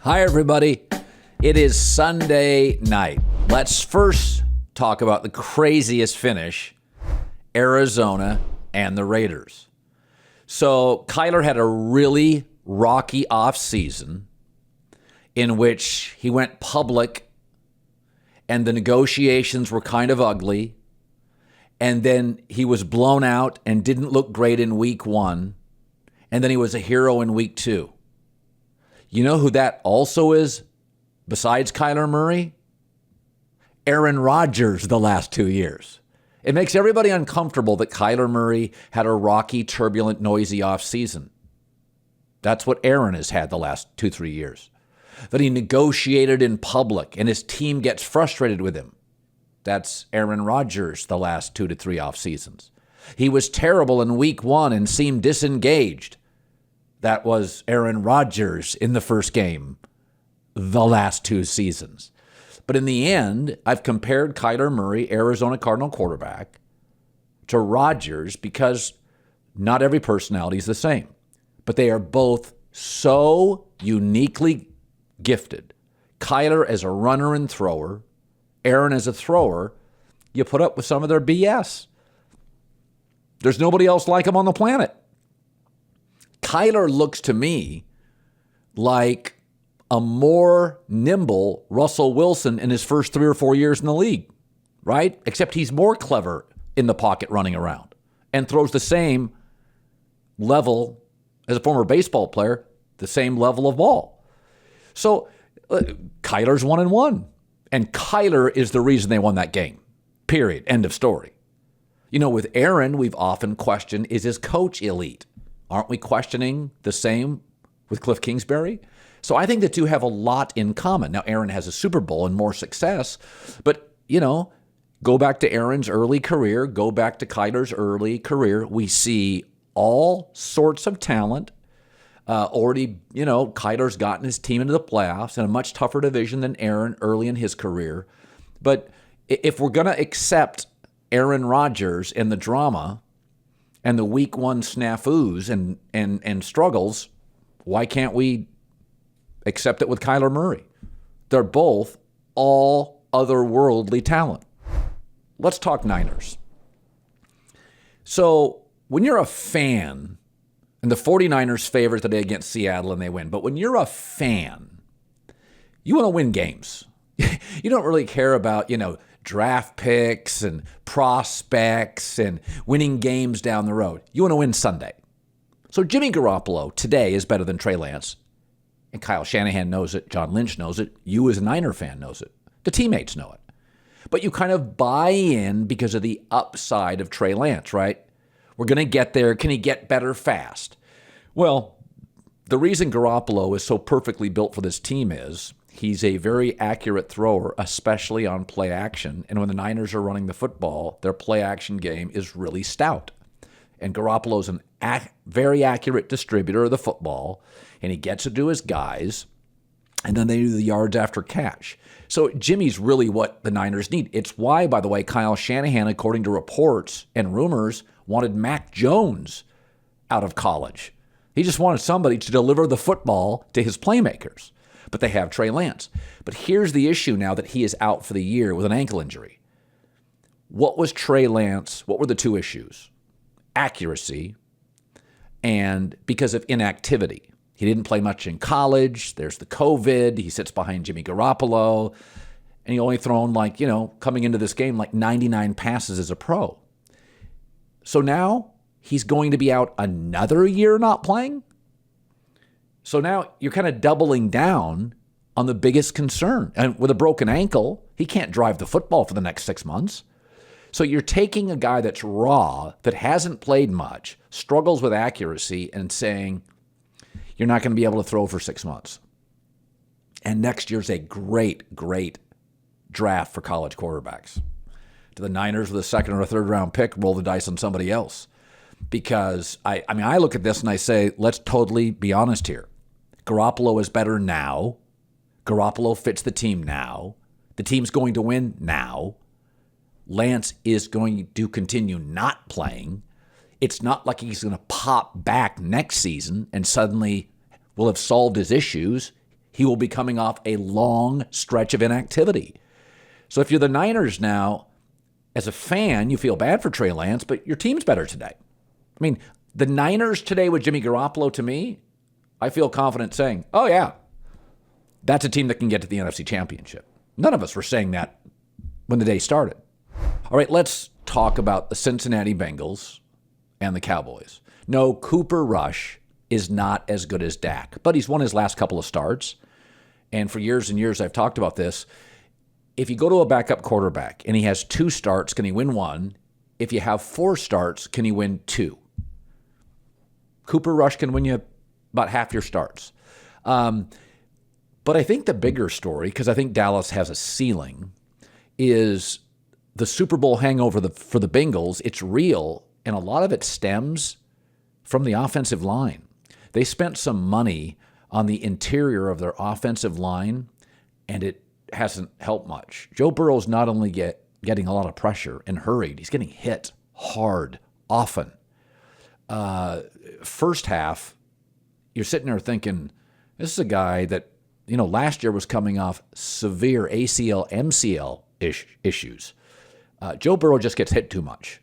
Hi, everybody. It is Sunday night. Let's first talk about the craziest finish, Arizona and the Raiders. So Kyler had a really rocky offseason in which he went public and the negotiations were kind of ugly. And then he was blown out and didn't look great in week 1. And then he was a hero in week 2. You know who that also is besides Kyler Murray? Aaron Rodgers the last 2 years. It makes everybody uncomfortable that Kyler Murray had a rocky, turbulent, noisy offseason. That's what Aaron has had the last 2-3 years. That he negotiated in public and his team gets frustrated with him. That's Aaron Rodgers the last 2 to 3 off seasons. He was terrible in week 1 and seemed disengaged. That was Aaron Rodgers in the first game the last 2 seasons. But in the end, I've compared Kyler Murray, Arizona Cardinal quarterback, to Rodgers because not every personality is the same. But they are both so uniquely gifted. Kyler as a runner and thrower, Aaron as a thrower, you put up with some of their BS. There's nobody else like him on the planet. Kyler looks to me like a more nimble Russell Wilson in his first 3 or 4 years in the league, right? Except he's more clever in the pocket running around and throws the same level as a former baseball player, the same level of ball. So Kyler's 1-1. And Kyler is the reason they won that game. Period. End of story. You know, with Aaron, we've often questioned, is his coach elite? Aren't we questioning the same with Cliff Kingsbury? So I think the two have a lot in common. Now, Aaron has a Super Bowl and more success, but, you know, go back to Aaron's early career, go back to Kyler's early career. We see all sorts of talent. Already, you know, Kyler's gotten his team into the playoffs in a much tougher division than Aaron early in his career. But if we're going to accept Aaron Rodgers and the drama and the week 1 snafus and struggles, why can't we accept it with Kyler Murray? They're both all otherworldly talent. Let's talk Niners. So when you're a fan, and the 49ers favored today against Seattle and they win, but when you're a fan, you want to win games. You don't really care about, you know, draft picks and prospects and winning games down the road. You want to win Sunday. So Jimmy Garoppolo today is better than Trey Lance. And Kyle Shanahan knows it. John Lynch knows it. You as a Niner fan knows it. The teammates know it. But you kind of buy in because of the upside of Trey Lance, right? We're going to get there. Can he get better fast? Well, the reason Garoppolo is so perfectly built for this team is he's a very accurate thrower, especially on play action. And when the Niners are running the football, their play action game is really stout. And Garoppolo's an very accurate distributor of the football, and he gets it to his guys, and then they do the yards after catch. So Jimmy's really what the Niners need. It's why, by the way, Kyle Shanahan, according to reports and rumors, wanted Mac Jones out of college. He just wanted somebody to deliver the football to his playmakers. But they have Trey Lance. But here's the issue now that he is out for the year with an ankle injury. What was Trey Lance? What were the 2 issues? Accuracy and because of inactivity. He didn't play much in college. There's the COVID. He sits behind Jimmy Garoppolo. And he only thrown coming into this game, 99 passes as a pro. So now he's going to be out another year not playing? So now you're kind of doubling down on the biggest concern. And with a broken ankle, he can't drive the football for the next 6 months. So you're taking a guy that's raw, that hasn't played much, struggles with accuracy, and saying, you're not going to be able to throw for 6 months. And next year's a great, great draft for college quarterbacks. Do the Niners with a 2nd or a 3rd round pick roll the dice on somebody else? Because I look at this and I say, let's totally be honest here. Garoppolo is better now. Garoppolo fits the team now. The team's going to win now. Lance is going to continue not playing. It's not like he's going to pop back next season and suddenly will have solved his issues. He will be coming off a long stretch of inactivity. So if you're the Niners now, as a fan, you feel bad for Trey Lance, but your team's better today. I mean, the Niners today with Jimmy Garoppolo, to me, I feel confident saying, oh, yeah, that's a team that can get to the NFC Championship. None of us were saying that when the day started. All right, let's talk about the Cincinnati Bengals and the Cowboys. No, Cooper Rush is not as good as Dak, but he's won his last couple of starts. And for years and years, I've talked about this. If you go to a backup quarterback and he has 2 starts, can he win 1? If you have 4 starts, can he win 2? Cooper Rush can win you about half your starts. But I think the bigger story, because I think Dallas has a ceiling, is the Super Bowl hangover for the Bengals. It's real, and a lot of it stems from the offensive line. They spent some money on the interior of their offensive line, and it hasn't helped much. Joe Burrow's not only getting a lot of pressure and hurried, he's getting hit hard, often. First half, you're sitting there thinking, this is a guy that, last year was coming off severe ACL, MCL issues. Joe Burrow just gets hit too much.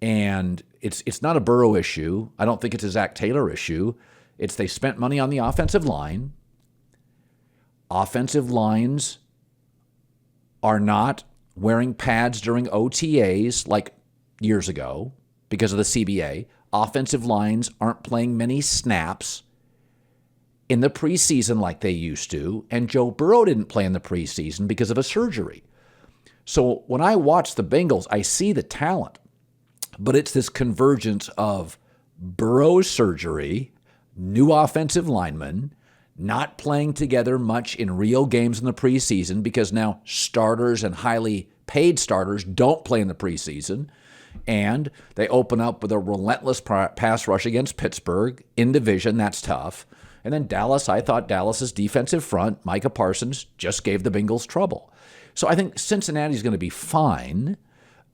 And it's not a Burrow issue. I don't think it's a Zach Taylor issue. It's they spent money on the offensive line. Offensive lines are not wearing pads during OTAs like years ago because of the CBA. Offensive lines aren't playing many snaps in the preseason like they used to, and Joe Burrow didn't play in the preseason because of a surgery. So when I watch the Bengals, I see the talent, but it's this convergence of Burrow's surgery, new offensive linemen, not playing together much in real games in the preseason because now starters and highly paid starters don't play in the preseason, and they open up with a relentless pass rush against Pittsburgh in division. That's tough. And then Dallas, I thought Dallas's defensive front, Micah Parsons, just gave the Bengals trouble. So I think Cincinnati's going to be fine.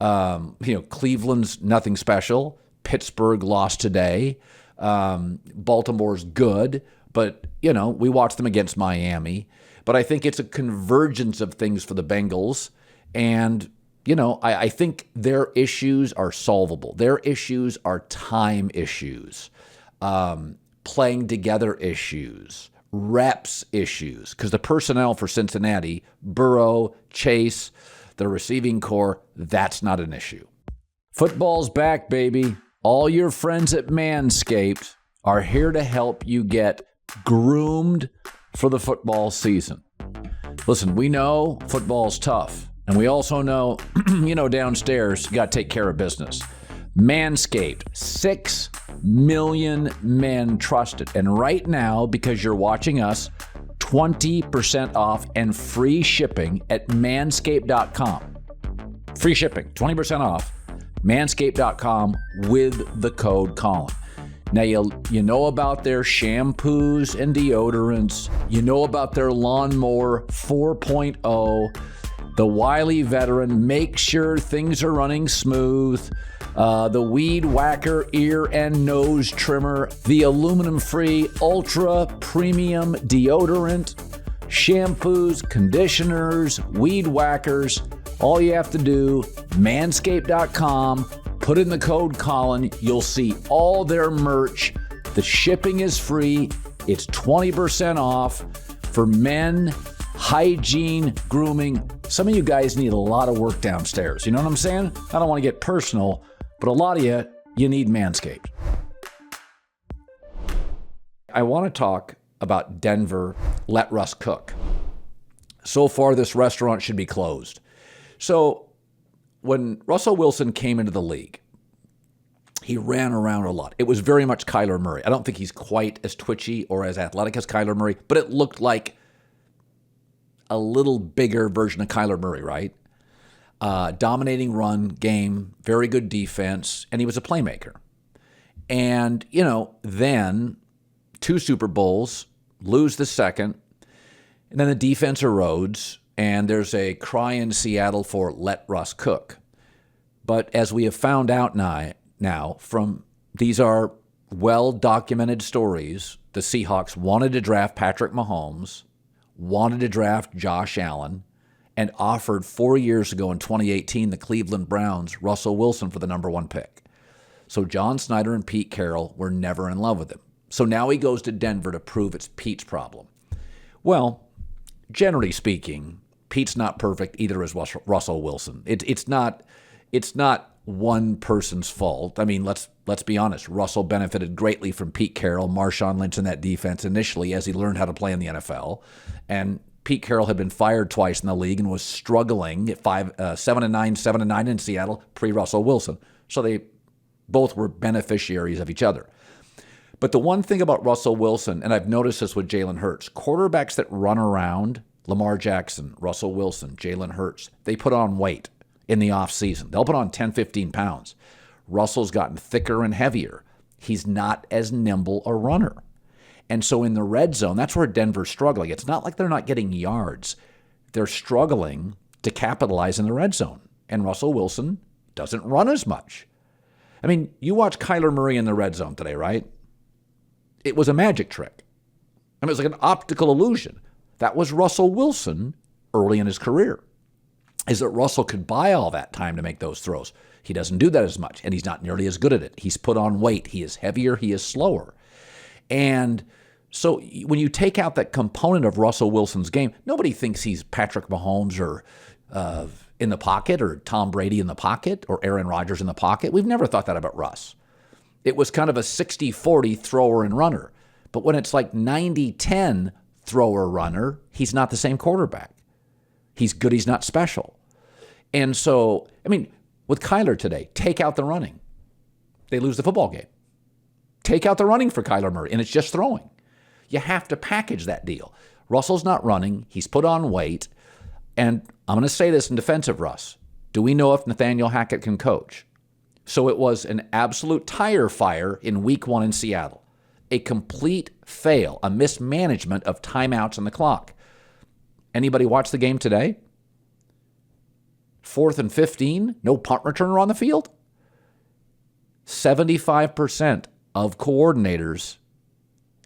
Cleveland's nothing special. Pittsburgh lost today. Baltimore's good, but, we watched them against Miami. But I think it's a convergence of things for the Bengals. And, I think their issues are solvable. Their issues are time issues, playing together issues, reps issues, because the personnel for Cincinnati, Burrow, Chase, the receiving core, that's not an issue. Football's back, baby. All your friends at Manscaped are here to help you get groomed for the football season. Listen, we know football's tough, and we also know, downstairs, you got to take care of business. Manscaped, 6 million men trust it. And right now, because you're watching us, 20% off and free shipping at manscaped.com. Free shipping, 20% off, manscaped.com with the code Colin. Now, you know about their shampoos and deodorants. You know about their Lawnmower 4.0. The wily veteran makes sure things are running smooth. The Weed Whacker ear and nose trimmer, the aluminum-free ultra premium deodorant, shampoos, conditioners, weed whackers. All you have to do, manscaped.com, put in the code Colin. You'll see all their merch. The shipping is free. It's 20% off for men, hygiene, grooming. Some of you guys need a lot of work downstairs. You know what I'm saying? I don't want to get personal, but a lot of you need Manscaped. I want to talk about Denver, let Russ cook. So far, this restaurant should be closed. So when Russell Wilson came into the league, he ran around a lot. It was very much Kyler Murray. I don't think he's quite as twitchy or as athletic as Kyler Murray, but it looked like a little bigger version of Kyler Murray, right? Dominating run game, very good defense, and he was a playmaker. And, then 2 Super Bowls, lose the second, and then the defense erodes, and there's a cry in Seattle for let Russ cook. But as we have found out now from these are well-documented stories, the Seahawks wanted to draft Patrick Mahomes. wanted to draft Josh Allen and offered 4 years ago in 2018 the Cleveland Browns Russell Wilson for the number 1 pick. So John Snyder and Pete Carroll were never in love with him. So now he goes to Denver to prove it's Pete's problem. Well, generally speaking, Pete's not perfect, either is Russell Wilson. It's not one person's fault. I mean, let's be honest. Russell benefited greatly from Pete Carroll, Marshawn Lynch in that defense initially as he learned how to play in the NFL. And Pete Carroll had been fired twice in the league and was struggling at 7-9 in Seattle pre-Russell Wilson. So they both were beneficiaries of each other. But the one thing about Russell Wilson, and I've noticed this with Jalen Hurts, quarterbacks that run around, Lamar Jackson, Russell Wilson, Jalen Hurts, they put on weight in the offseason. They'll put on 10, 15 pounds. Russell's gotten thicker and heavier. He's not as nimble a runner. And so in the red zone, that's where Denver's struggling. It's not like they're not getting yards. They're struggling to capitalize in the red zone. And Russell Wilson doesn't run as much. I mean, you watch Kyler Murray in the red zone today, right? It was a magic trick. I mean, it was like an optical illusion. That was Russell Wilson early in his career, is that Russell could buy all that time to make those throws. He doesn't do that as much, and he's not nearly as good at it. He's put on weight. He is heavier. He is slower. And so when you take out that component of Russell Wilson's game, nobody thinks he's Patrick Mahomes or in the pocket or Tom Brady in the pocket or Aaron Rodgers in the pocket. We've never thought that about Russ. It was kind of a 60-40 thrower and runner. But when it's like 90-10 thrower-runner, he's not the same quarterback. He's good. He's not special. And so, I mean, with Kyler today, take out the running. They lose the football game. Take out the running for Kyler Murray, and it's just throwing. You have to package that deal. Russell's not running. He's put on weight. And I'm going to say this in defense of Russ. Do we know if Nathaniel Hackett can coach? So it was an absolute tire fire in week 1 in Seattle. A complete fail, a mismanagement of timeouts on the clock. Anybody watch the game today? 4th and 15, no punt returner on the field? 75% of coordinators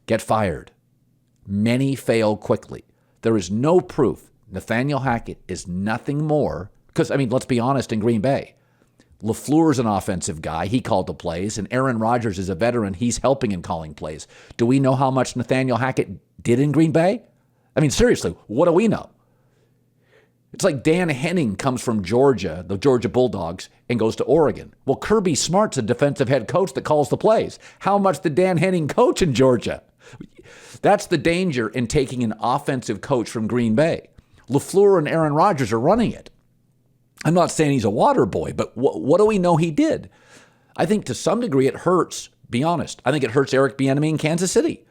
get fired. Many fail quickly. There is no proof Nathaniel Hackett is nothing more, because, I mean, let's be honest, in Green Bay, LaFleur's an offensive guy. He called the plays, and Aaron Rodgers is a veteran. He's helping in calling plays. Do we know how much Nathaniel Hackett did in Green Bay? I mean, seriously, what do we know? It's like Dan Henning comes from Georgia, the Georgia Bulldogs, and goes to Oregon. Well, Kirby Smart's a defensive head coach that calls the plays. How much did Dan Henning coach in Georgia? That's the danger in taking an offensive coach from Green Bay. LaFleur and Aaron Rodgers are running it. I'm not saying he's a water boy, but what do we know he did? I think to some degree it hurts, be honest. I think it hurts Eric Bieniemy in Kansas City.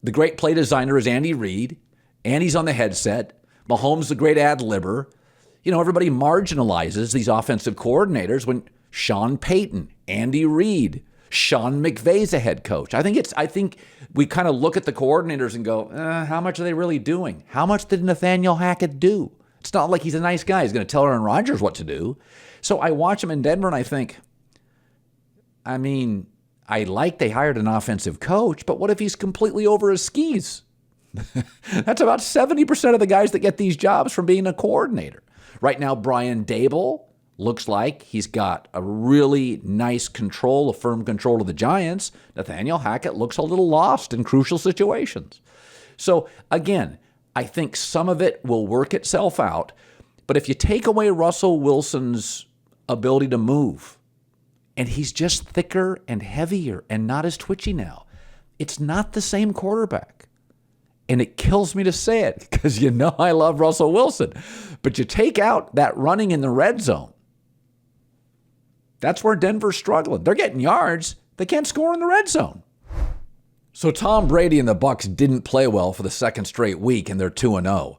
The great play designer is Andy Reid. Andy's on the headset. Mahomes, the great ad-libber. You know, everybody marginalizes these offensive coordinators when Sean Payton, Andy Reid, Sean McVay's a head coach. I think we kind of look at the coordinators and go, how much are they really doing? How much did Nathaniel Hackett do? It's not like he's a nice guy. He's going to tell Aaron Rodgers what to do. So I watch him in Denver and I think, I mean, I like they hired an offensive coach, but what if he's completely over his skis? That's about 70% of the guys that get these jobs from being a coordinator. Right now, Brian Daboll looks like he's got a really nice control, a firm control of the Giants. Nathaniel Hackett looks a little lost in crucial situations. So again, I think some of it will work itself out. But if you take away Russell Wilson's ability to move, and he's just thicker and heavier and not as twitchy now, it's not the same quarterback. And it kills me to say it because you know I love Russell Wilson. But you take out that running in the red zone. That's where Denver's struggling. They're getting yards. They can't score in the red zone. So Tom Brady and the Bucs didn't play well for the second straight week, and they're 2-0.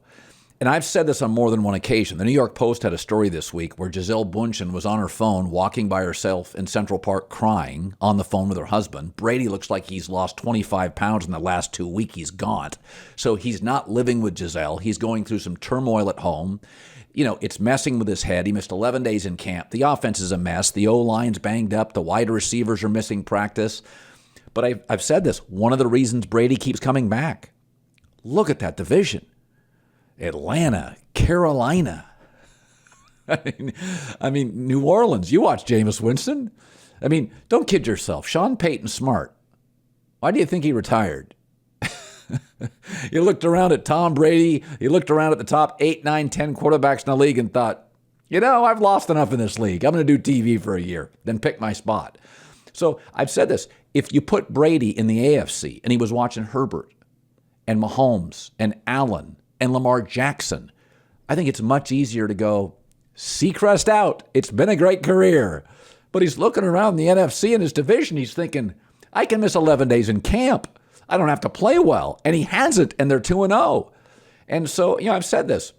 And I've said this on more than one occasion. The New York Post had a story this week where Gisele Bündchen was on her phone walking by herself in Central Park crying on the phone with her husband. Brady looks like he's lost 25 pounds in the last 2 weeks. He's gaunt. So he's not living with Gisele. He's going through some turmoil at home. You know, it's messing with his head. He missed 11 days in camp. The offense is a mess. The O-line's banged up. The wide receivers are missing practice. But I've said this. One of the reasons Brady keeps coming back. Look at that division. Atlanta, Carolina. I mean, New Orleans. You watch Jameis Winston. I mean, don't kid yourself. Sean Payton's smart. Why do you think he retired? You looked around at Tom Brady. You looked around at the top 8, 9, 10 quarterbacks in the league and thought, I've lost enough in this league. I'm going to do TV for a year, then pick my spot. So I've said this. If you put Brady in the AFC and he was watching Herbert and Mahomes and Allen and Lamar Jackson, I think it's much easier to go, Seacrest out. It's been a great career. But he's looking around the NFC in his division. He's thinking, I can miss 11 days in camp. I don't have to play well. And he hasn't, and they're 2-0. And so, I've said this.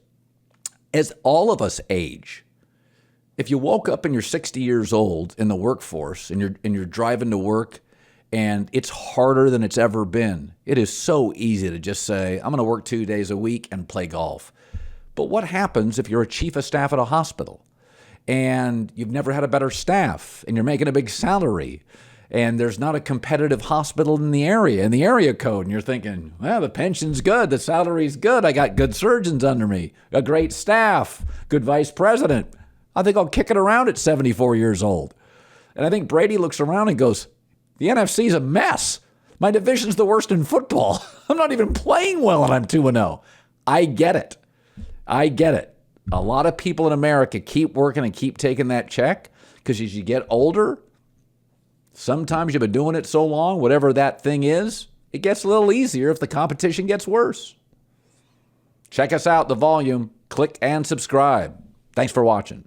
As all of us age, if you woke up and you're 60 years old in the workforce and you're driving to work and it's harder than it's ever been, it is so easy to just say, I'm going to work 2 days a week and play golf. But what happens if you're a chief of staff at a hospital and you've never had a better staff and you're making a big salary and there's not a competitive hospital in the area code, and you're thinking, well, the pension's good, the salary's good, I got good surgeons under me, a great staff, good vice president. I think I'll kick it around at 74 years old. And I think Brady looks around and goes, the NFC's a mess. My division's the worst in football. I'm not even playing well and I'm 2-0. I get it. A lot of people in America keep working and keep taking that check because as you get older, sometimes you've been doing it so long, whatever that thing is, it gets a little easier if the competition gets worse. Check us out, The Volume. Click and subscribe. Thanks for watching.